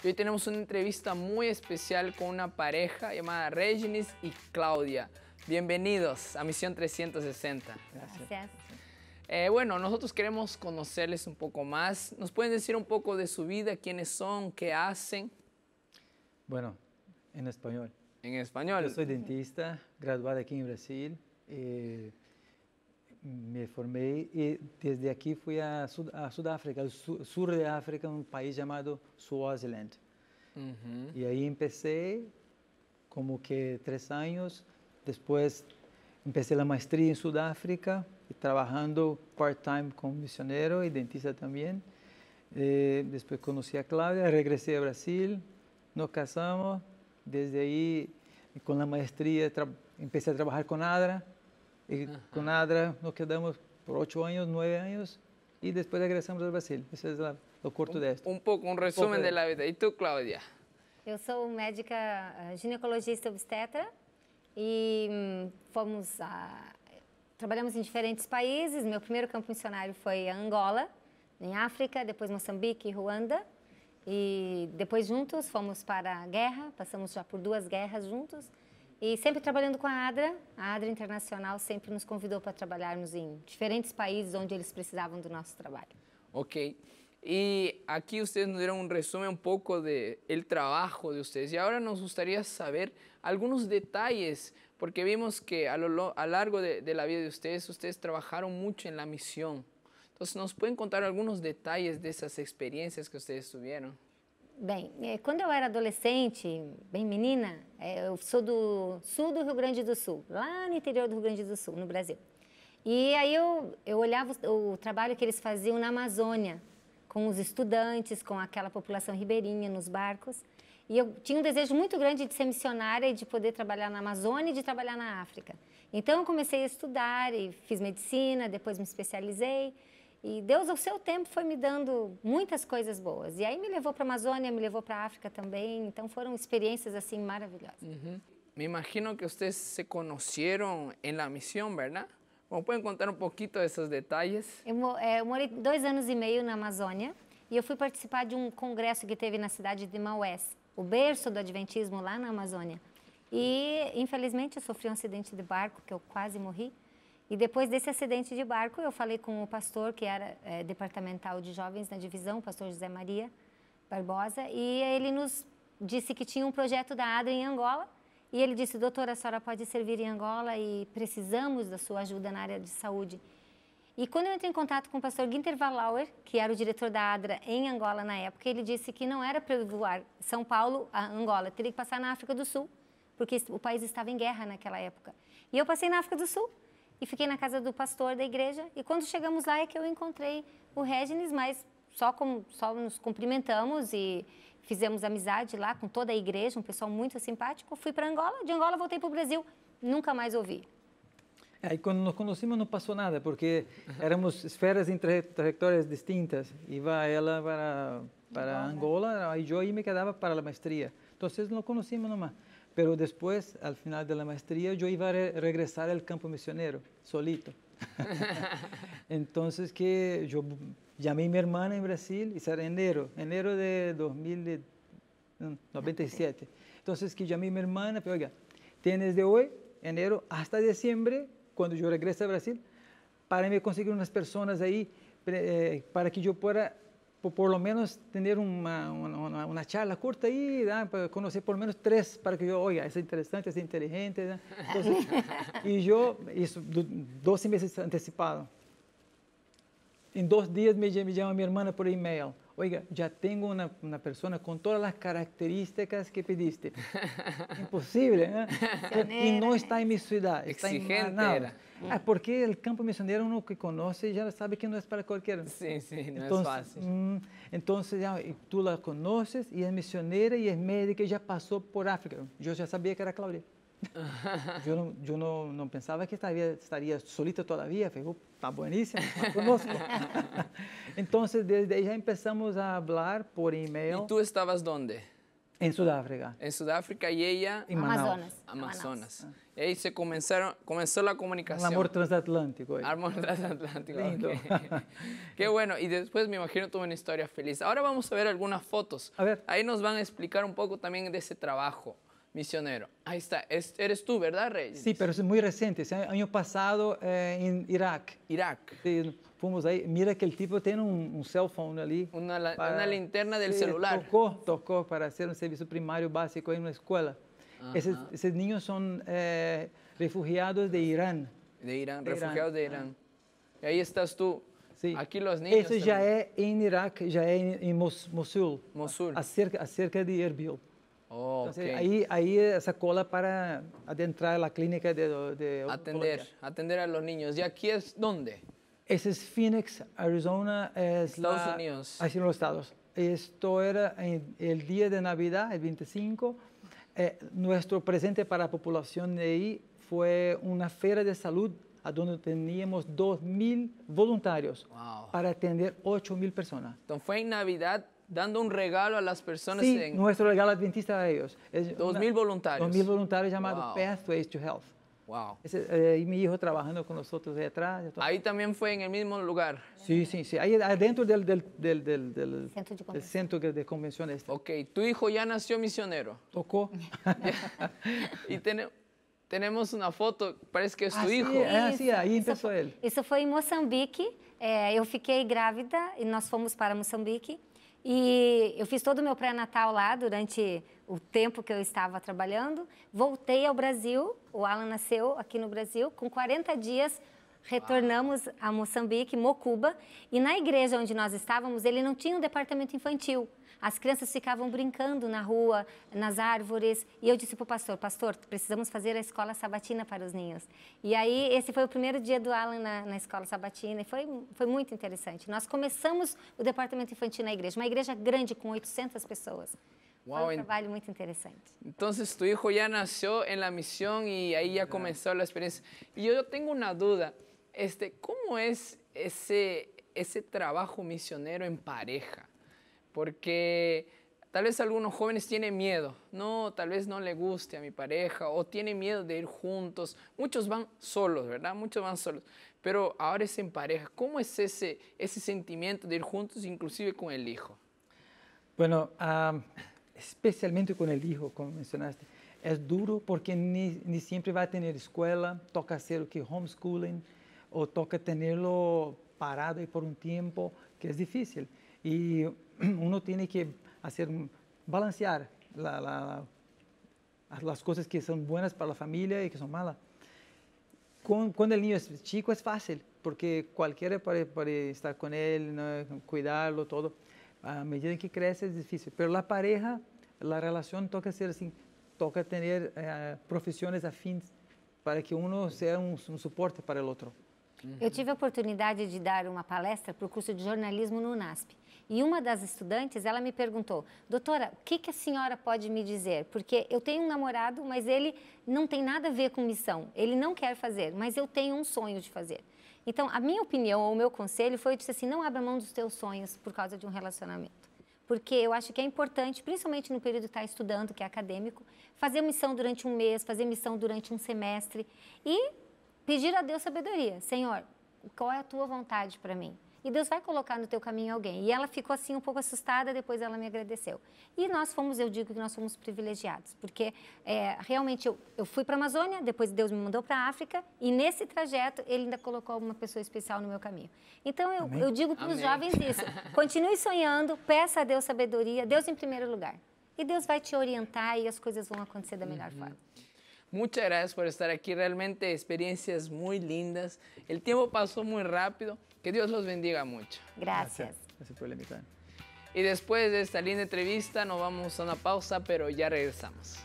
Y hoy tenemos una entrevista muy especial con una pareja llamada Regis y Claudia. Bienvenidos a Misión 360. Gracias. Bueno, nosotros queremos conocerles un poco más. ¿Nos pueden decir un poco de su vida? ¿Quiénes son? ¿Qué hacen? Bueno, en español. En español. Yo soy dentista, graduado aquí en Brasil. Me formé y desde aquí fui a Sudáfrica, al sur de África, un país llamado Swaziland. Y ahí empecé como que 3 años. Después empecé la maestría en Sudáfrica, trabajando part-time como misionero y dentista también. Después conocí a Claudia, regresé a Brasil, nos casamos. Desde ahí, con la maestría, empecé a trabajar con ADRA. Y con ADRA nos quedamos por 8 años, 9 años y después regresamos al Brasil. Ese es lo corto de esto. Un resumen de la vida. ¿Y tú, Claudia? Eu sou médica ginecologista obstetra e trabalhamos em diferentes países. Meu primeiro campo missionário foi a Angola, em África, depois Moçambique e Ruanda. E depois juntos fomos para a guerra, passamos já por 2 guerras juntos. E sempre trabalhando com a ADRA Internacional sempre nos convidou para trabalharmos em diferentes países onde eles precisavam do nosso trabalho. Ok. Y aquí ustedes nos dieron un resumen un poco del trabajo de ustedes. Y ahora nos gustaría saber algunos detalles, porque vimos que a lo largo de la vida de ustedes trabajaron mucho en la misión. Entonces, ¿nos pueden contar algunos detalles de esas experiencias que ustedes tuvieron? Bem, quando eu era adolescente, bem menina, eu sou do sul do Rio Grande do Sul, lá no interior do Rio Grande do Sul, no Brasil. E aí eu olhava o trabalho que eles faziam na Amazônia, com os estudantes, com aquela população ribeirinha nos barcos. E eu tinha um desejo muito grande de ser missionária e de poder trabalhar na Amazônia e de trabalhar na África. Então eu comecei a estudar e fiz medicina, depois me especializei. E Deus, ao seu tempo, foi me dando muitas coisas boas. E aí me levou para a Amazônia, me levou para a África também. Então foram experiências assim maravilhosas. Me imagino que ustedes se conocieron en la misión, ¿verdad? ¿Me pueden contar un poquito de esos detalles? Eu morei 2 anos e meio na Amazônia e eu fui participar de um congresso que teve na cidade de Maués, o berço do Adventismo lá na Amazônia. E, infelizmente, eu sofri um acidente de barco, que eu quase morri. E depois desse acidente de barco, eu falei com o pastor, que era departamental de jovens na divisão, o pastor José Maria Barbosa, e ele nos disse que tinha um projeto da ADRA em Angola. E ele disse, doutora, a senhora pode servir em Angola e precisamos da sua ajuda na área de saúde. E quando eu entrei em contato com o pastor Ginter Valauer, que era o diretor da ADRA em Angola na época, ele disse que não era para eu voar São Paulo a Angola, teria que passar na África do Sul, porque o país estava em guerra naquela época. E eu passei na África do Sul e fiquei na casa do pastor da igreja. E quando chegamos lá é que eu encontrei o Regis, mas só nos cumprimentamos e fizemos amizade lá com toda a igreja, um pessoal muito simpático. Fui para Angola, de Angola voltei para o Brasil, nunca mais ouvi. Aí quando nos conhecimos não passou nada, porque éramos esferas em trajetórias distintas. Iba ela para Angola, aí eu me quedava para a maestria. Então, nos conhecimos nomás. Pero después, al final de la maestría, yo iba a regresar al campo misionero, solito. Entonces, que yo llamé a mi hermana en Brasil, y era enero de 97. Entonces, que llamé a mi hermana, pero oiga, tienes de hoy, enero, hasta diciembre, cuando yo regrese a Brasil, para me conseguir unas personas ahí, para que yo pueda por lo menos tener una charla corta ahí, ¿verdad? Para conocer por lo menos 3, para que yo, oiga, es interesante, es inteligente, ¿verdad? Entonces, y yo, eso, 12 meses anticipado. En 2 días me llama mi hermana por email, oiga, ya tengo una persona con todas las características que pediste. Imposible, ¿eh? Y no está en mi ciudad, está Exigente en Manaus. era. Porque el campo misionero uno que conoce ya sabe que no es para cualquiera. Sí, no entonces, es fácil. Entonces ya, tú la conoces y es misionera y es médica y ya pasó por África. Yo ya sabía que era Claudia. Yo no pensaba que estaría solita todavía. Falei, está buenísima, la conozco. Entonces desde ahí ya empezamos a hablar por email. ¿Y tú estabas dónde? En Sudáfrica. En Sudáfrica y ella En Manaus. Amazonas. Amazonas. Y ahí se comenzó la Un comunicación. amor transatlántico. Amor transatlántico. Lindo. Ok. Qué bueno. Y después me imagino tuvo una historia feliz. Ahora vamos a ver algunas fotos. A ver. Ahí nos van a explicar un poco también de ese trabajo misionero. Ahí está. Eres tú, ¿verdad, Rey? Sí, pero es muy reciente. Ese año pasado en Irak. Irak. Sí, fuimos ahí. Mira que el tipo tiene un cell phone ali. Una linterna del Sí, celular. Tocó para hacer un servicio primario básico en una escuela. Esos niños son refugiados de Irán. De Irán, De refugiados Irán. de Irán. Y ahí estás tú. Sí. Aquí los niños. Ese ya también. es en Irak, ya es en Mosul. Mosul. Acerca de Erbil. Oh, Entonces, ok. ahí esa cola para adentrar a la clínica de Atender a los niños. ¿Y aquí es dónde? Ese es Phoenix, Arizona. Es Estados Unidos. Así en los Estados. Esto era el día de Navidad, el 25. Nuestro presente para la población de ahí fue una feria de salud a donde teníamos 2.000 voluntarios Wow. para atender 8.000 personas. Entonces fue en Navidad dando un regalo a las personas Sí, en nuestro regalo adventista a ellos. 2.000 voluntarios. 2.000 voluntarios llamados Wow. Pathways to Health. Wow. Y mi hijo trabajando con nosotros de atrás. Ahí también fue en el mismo lugar. Sí, sí, sí. Ahí adentro del Centro de convención. centro de convenciones. Ok, tu hijo ya nació misionero. Tocó. Y tenemos una foto, parece que es tu Ah, sí, hijo. sí, aí empezó él. Isso foi em Moçambique. Eu fiquei grávida e nós fomos para Moçambique. E eu fiz todo o meu pré-natal lá durante o tempo que eu estava trabalhando. Voltei ao Brasil, o Alan nasceu aqui no Brasil. Com 40 dias, retornamos a Moçambique, Mocuba. E na igreja onde nós estávamos, ele não tinha um departamento infantil. As crianças ficavam brincando na rua, nas árvores. E eu disse para o pastor, pastor, precisamos fazer a escola sabatina para os ninhos. E aí, esse foi o primeiro dia do Alan na escola sabatina. E foi muito interessante. Nós começamos o departamento infantil na igreja. Uma igreja grande, com 800 pessoas. Wow, Foi um trabalho muito interessante. Entonces tu hijo ya nació en la misión y ahí ya comenzó la experiencia. Y yo tengo una duda, ¿cómo es ese trabajo misionero en pareja? Porque tal vez algunos jóvenes tienen miedo, no, tal vez no le guste a mi pareja o tienen miedo de ir juntos. Muchos van solos, ¿verdad? Muchos van solos. Pero ahora es en pareja. ¿Cómo es ese sentimiento de ir juntos, inclusive con el hijo? Bueno, especialmente con el hijo, como mencionaste, es duro porque ni siempre va a tener escuela, toca hacer o que homeschooling o toca tenerlo parado ahí por un tiempo, que es difícil. Y uno tiene que balancear las cosas que son buenas para la familia y que son malas. Cuando el niño es chico es fácil, porque cualquiera puede estar con él, ¿no? Cuidarlo, todo. A medida que crece es difícil. Pero la pareja, la relación toca ser así, toca tener profesiones afins para que uno sea un soporte para el otro. Eu tive a oportunidade de dar uma palestra para o curso de jornalismo no UNASP. E uma das estudantes, ela me perguntou, doutora, o que a senhora pode me dizer? Porque eu tenho um namorado, mas ele não tem nada a ver com missão. Ele não quer fazer, mas eu tenho um sonho de fazer. Então, a minha opinião, ou o meu conselho foi, eu disse assim, não abra mão dos teus sonhos por causa de um relacionamento. Porque eu acho que é importante, principalmente no período que está estudando, que é acadêmico, fazer missão durante um mês, fazer missão durante um semestre e pedir a Deus sabedoria. Senhor, qual é a tua vontade para mim? E Deus vai colocar no teu caminho alguém. E ela ficou assim um pouco assustada, depois ela me agradeceu. E eu digo que nós fomos privilegiados, porque realmente eu fui para a Amazônia, depois Deus me mandou para a África, e nesse trajeto Ele ainda colocou uma pessoa especial no meu caminho. Então eu digo para os jovens isso, continue sonhando, peça a Deus sabedoria, Deus em primeiro lugar. E Deus vai te orientar e as coisas vão acontecer da melhor forma. Muchas gracias por estar aquí, realmente experiencias muy lindas. El tiempo pasó muy rápido, que Dios los bendiga mucho. Gracias. Gracias por la invitación. Y después de esta linda entrevista nos vamos a una pausa, pero ya regresamos.